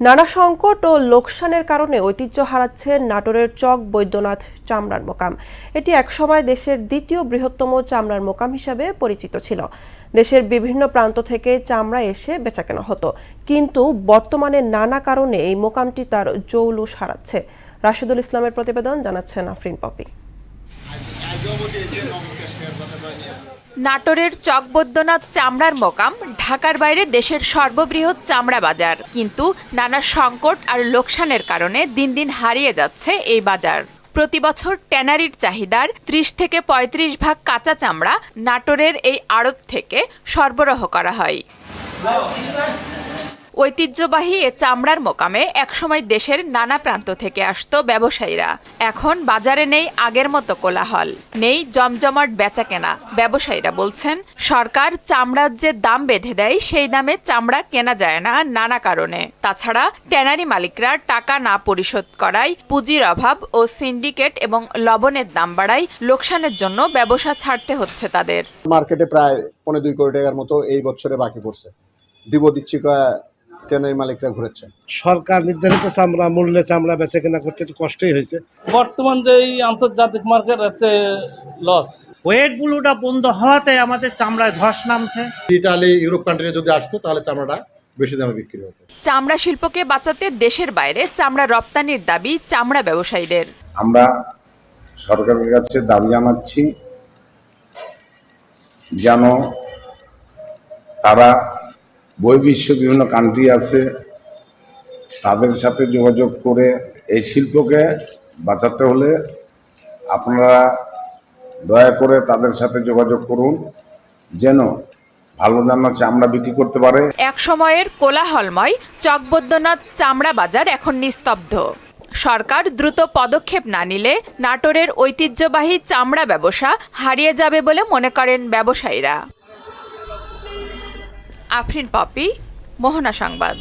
নানা সংকট ও লোকসানের কারণে ঐতিহ্য হারাচ্ছে নাটোরের চক বৈদ্যনাথ চামড়ার মোকাম। এটি একসময় দেশের দ্বিতীয় বৃহত্তম চামড়ার মোকাম হিসাবে পরিচিত ছিল। দেশের বিভিন্ন প্রান্ত থেকে চামড়া এসে বেচাকেনা হতো, কিন্তু বর্তমানে নানা কারণে এই মোকামটি তার জৌলুস হারাচ্ছে। রাশেদুল ইসলামের প্রতিবেদন, জানাচ্ছেন আফরিন পপি। নাটোরের চক বৈদ্যনাথ চামড়ার মোকাম ঢাকার বাইরে দেশের সর্ববৃহৎ চামড়া বাজার, কিন্তু নানা সংকট আর লোকসানের কারণে দিন দিন হারিয়ে যাচ্ছে এই বাজার। প্রতি বছর ট্যানারির চাহিদার ৩০ থেকে ৩৫ ভাগ কাঁচা চামড়া নাটোরের এই আড়ত থেকে সরবরাহ করা হয়। ঐতিহ্যবাহী এ চামড়ার মোকামে একসময় দেশের নানা প্রান্ত থেকে আসতো ব্যবসায়ীরা। এখন বাজারে নেই আগের মতো কোলাহল, নেই জমজমাট বেচাকেনা। ব্যবসায়ীরা বলছেন, সরকার চামড়ার যে দাম বেঁধে দেয় সেই দামে চামড়া কেনা যায় না নানা কারণে। তাছাড়া ট্যানারি মালিকরা টাকা না পরিশোধ করায়, পুঁজির অভাব ও সিন্ডিকেট এবং লবণের দাম বাড়ায় লোকসানের জন্য ব্যবসা ছাড়তে হচ্ছে তাদের। মার্কেটে প্রায় ২.৫ কোটি টাকার মতো এই বছরে বাকি পড়ছে। দিচ্ছি ট্যানারি মালিকরা ঘুরেছে। সরকার নির্ধারিত চামড়া মূল্যে চামড়া বেচে কেনা করতে একটু কষ্টই হয়েছে। বর্তমান যে আন্তর্জাতিক মার্কেট এতে লস। ওয়েট ব্লুটা বন্ধ হওয়াতে আমাদের চামড়ায় ধস নামছে। ইতালি, ইউরোপ কান্ট্রি যদি আসতো তাহলে চামড়াটা বেশি দামে বিক্রি হতো। চামড়া শিল্পকে বাঁচাতে দেশের বাইরে চামড়া রপ্তানির দাবি চামড়া ব্যবসায়ীদের। আমরা সরকারের কাছে দাবি জানাচ্ছি যেন তারা বহির্বিশ্ব বিভিন্ন কান্ট্রি আছে, তাদের সাথে যোগাযোগ করে এই শিল্পকে বাঁচাতে হলে আপনারা দয়া করে তাদের সাথে যোগাযোগ করুন, যেন ভালো দামে চামড়া বিক্রি করতে পারে। এক সময়ের কোলাহলময় চক বৈদ্যনাথ চামড়া বাজার এখন নিস্তব্ধ। সরকার দ্রুত পদক্ষেপ না নিলে নাটোরের ঐতিহ্যবাহী চামড়া ব্যবসা হারিয়ে যাবে বলে মনে করেন ব্যবসায়ীরা। আফরিন পপি, মোহনা সংবাদ।